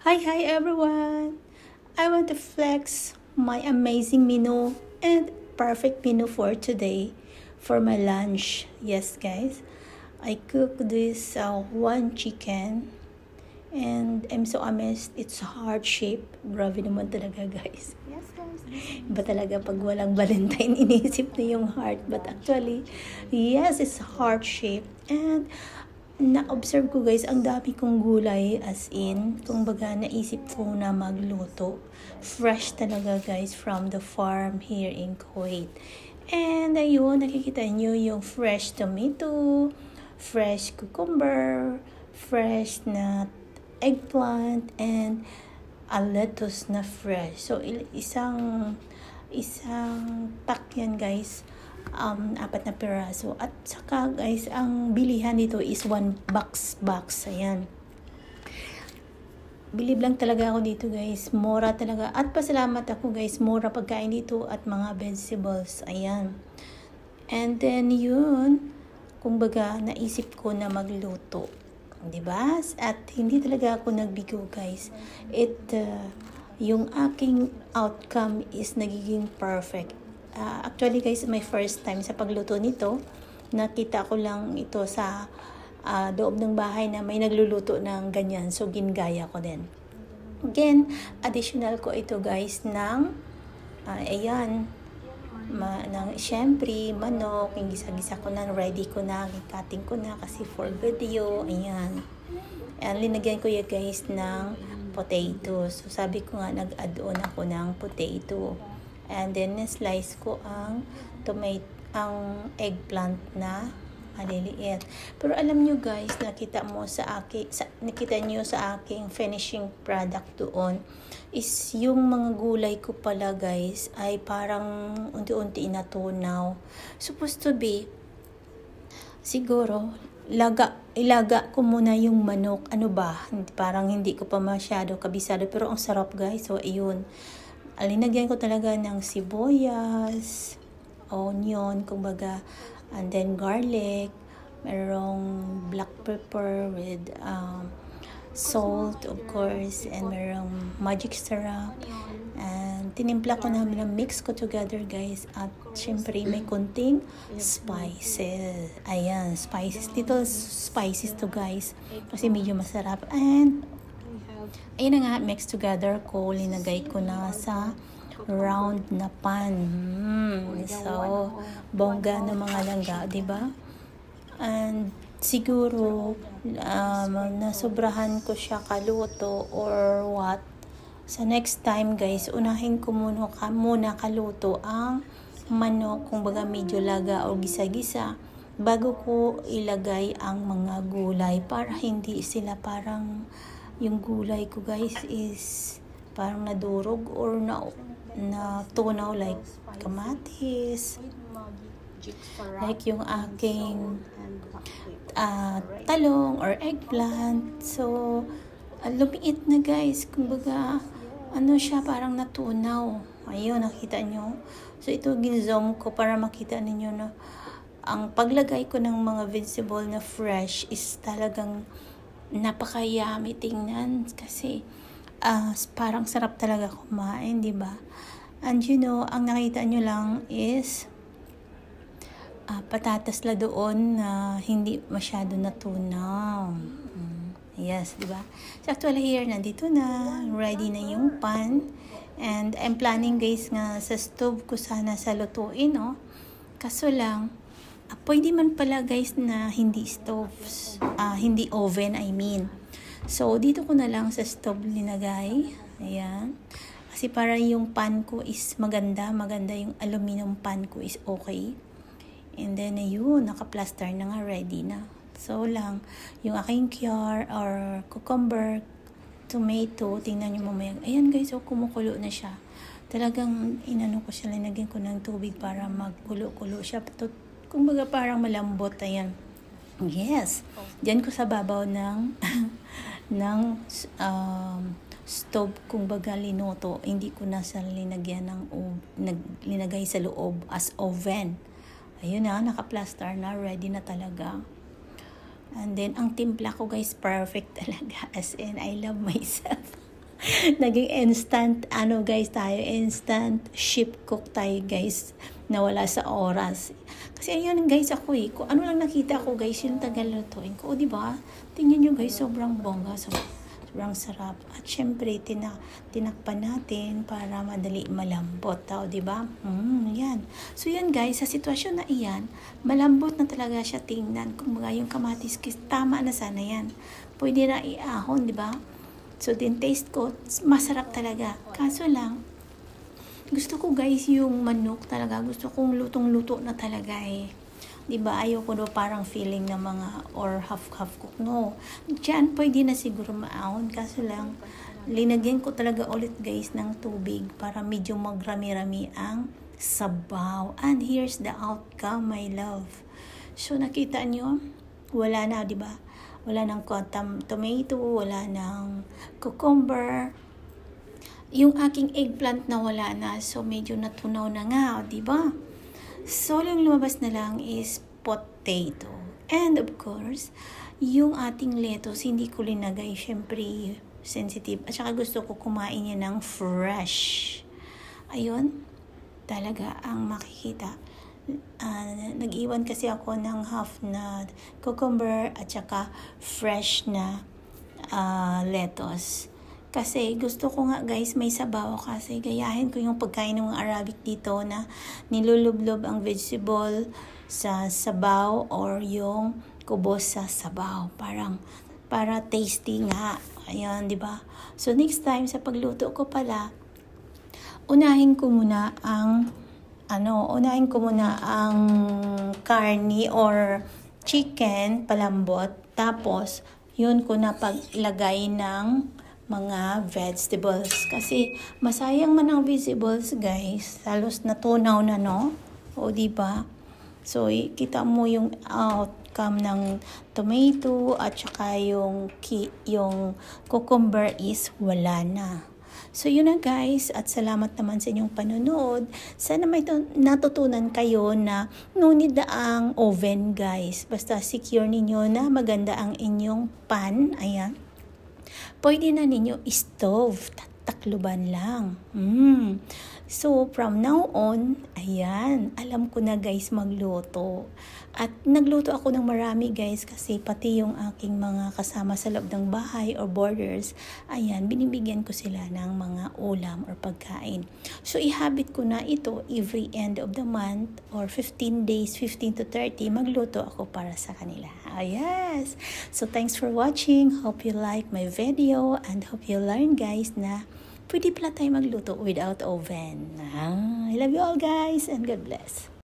Hi everyone! I want to flex my amazing menu and perfect menu for today for my lunch. Yes guys, I cooked this one chicken and I'm so amazed it's heart shape. Grabe naman talaga guys. Yes, guys. Iba talaga pag walang Valentine inisip na yung heart. But actually, yes, it's heart shape. And na-observe ko guys, ang dami kong gulay as in, kung baga naisip ko na magluto. Fresh talaga guys from the farm here in Kuwait. And ayun, nakikita nyo yung fresh tomato, fresh cucumber, fresh na eggplant, and a lettuce na fresh. So, isang pack yan guys. 4 na piraso. At saka guys, ang bilihan dito is 1 box. Ayan. Bilib lang talaga ako dito guys. Mura talaga. At pasalamat ako guys. Mura pagkain dito at mga vegetables. Ayan. And then yun, kung baga, naisip ko na magluto. Diba? At hindi talaga ako nagbigo guys. Yung aking outcome is nagiging perfect. Actually guys, my first time sa pagluto nito, nakita ko lang ito sa loob ng bahay na may nagluluto ng ganyan. So, gingaya ko din. Again, additional ko ito guys ng, ayan, syempre, manok, yung gisa-gisa ko na, ready ko na, cutting ko na kasi for video, ayan. And linagyan ko yan guys ng potato. So, sabi ko nga, nag-add on ako ng potato. And then, slice ko ang eggplant na maliliit. Pero alam nyo guys, nakita nyo sa aking finishing product doon is yung mga gulay ko pala guys ay parang unti-unti natunaw. Supposed to be siguro ilaga ko muna yung manok. Ano ba? Parang hindi ko pa masyado kabisado pero ang sarap guys. So ayun. Alinagyan ko talaga ng sibuyas, onion, kumbaga, and then garlic, merong black pepper with salt, of course, and merong magic syrup. And tinimpla ko na mix ko together, guys. At syempre, may kunting spices. Ayan, spices. Little spices to, guys. Kasi medyo masarap. And ayun na nga, mix together ko, linagay ko na sa round na pan. So, bongga ng mga langga, diba? And siguro, nasobrahan ko siya kaluto or what. Sa next time guys, unahin ko muna kaluto ang manok, kung baga medyo laga o gisa-gisa, bago ko ilagay ang mga gulay para hindi sila parang yung gulay ko guys is parang nadurog or natunaw like kamatis, like yung aking talong or eggplant. So lumiit na guys, kumbaga ano siya, parang natunaw. Ayun, nakita nyo. So ito gin-zoom ko para makita ninyo na ang paglagay ko ng mga vegetable na fresh is talagang napaka-yummy tingnan kasi parang sarap talaga kumain, di ba? And you know, ang nakita nyo lang is patatas la doon na hindi masyado natunaw. Yes, di ba? So actually here, nandito na, ready na yung pan. And I'm planning guys nga sa stove ko sana sa lutuin, no? Kaso lang, pwede man pala guys na hindi stoves, hindi oven I mean. So dito ko na lang sa stove linagay. Ayan. Kasi para yung pan ko is maganda yung aluminum pan ko is okay. And then ayun, naka-plaster na nga, ready na. So lang, yung aking kyar or cucumber, tomato, tingnan nyo mamaya. Ayan guys, so kumukulo na siya. Talagang inano ko siya, linagyan ko ng tubig para magkulo-kulo siya. Kumbaga parang malambot, ayan. Yes. Diyan ko sa babaw ng stove, kumbaga linuto. Hindi ko na sa linagyan linagay sa loob as oven. Ayun na, naka-plaster na, ready na talaga. And then, ang timpla ko guys, perfect talaga. As in, I love myself. Naging instant, guys tayo, instant ship cook tayo guys, nawala sa oras. Kasi ayun guys ako kung ano lang nakita ko guys, yung tagal lutuin ko. O diba? Tingnan nyo guys, sobrang bongga, sobrang sarap. At syempre, tinakpan natin para madali malambot. O diba? Yan. So yan guys, sa sitwasyon na iyan, malambot na talaga siya tingnan. Kung mga yung kamatis, tama na sana yan. Pwede na iahon, diba? So, din taste ko, masarap talaga. Kaso lang, gusto ko guys yung manok talaga. Gusto kong lutong-luto na talaga Diba? Ayoko do parang feeling na mga or half-half cook. No. Diyan, pwede na siguro maahon. Kaso lang, linagyan ko talaga ulit guys ng tubig para medyo magrami-rami ang sabaw. And here's the outcome, my love. So, nakita nyo? Wala na, diba? Wala ng tomato, wala ng cucumber. Yung aking eggplant na wala na, so medyo natunaw na nga, di ba? So, yung lumabas na lang is potato. And of course, yung ating lettuce, hindi ko linagay, syempre, sensitive. At saka gusto ko kumain niya ng fresh. Ayun, talaga ang makikita. Nag-iwan kasi ako ng half na cucumber at saka fresh na lettuce. Kasi gusto ko nga guys may sabaw kasi gayahin ko yung pagkain ng Arabic dito na nilulublob ang vegetable sa sabaw or yung kubos sa sabaw. Para tasty nga. Ayan, di ba? So next time sa pagluto ko pala, unahin ko muna ang karni or chicken palambot. Tapos, yun ko na paglagay ng mga vegetables. Kasi, masayang man ang vegetables, guys. Halos natunaw na, no? O, diba? So, kita mo yung outcome ng tomato at saka yung cucumber is wala na. So, yun na guys, at salamat naman sa inyong panonood. Sana may natutunan kayo na no need ang oven guys. Basta secure ninyo na maganda ang inyong pan. Ayan. Pwede na ninyo stove. Takluban lang. So, from now on, ayan, alam ko na guys magluto. At nagluto ako ng marami guys kasi pati yung aking mga kasama sa loob ng bahay or boarders, ayan, binibigyan ko sila ng mga ulam or pagkain. So, ihabit ko na ito every end of the month or 15 days, 15 to 30, magluto ako para sa kanila. Yes! So, thanks for watching. Hope you like my video and hope you learn guys na pwede pala tayo magluto without oven. I love you all guys and God bless.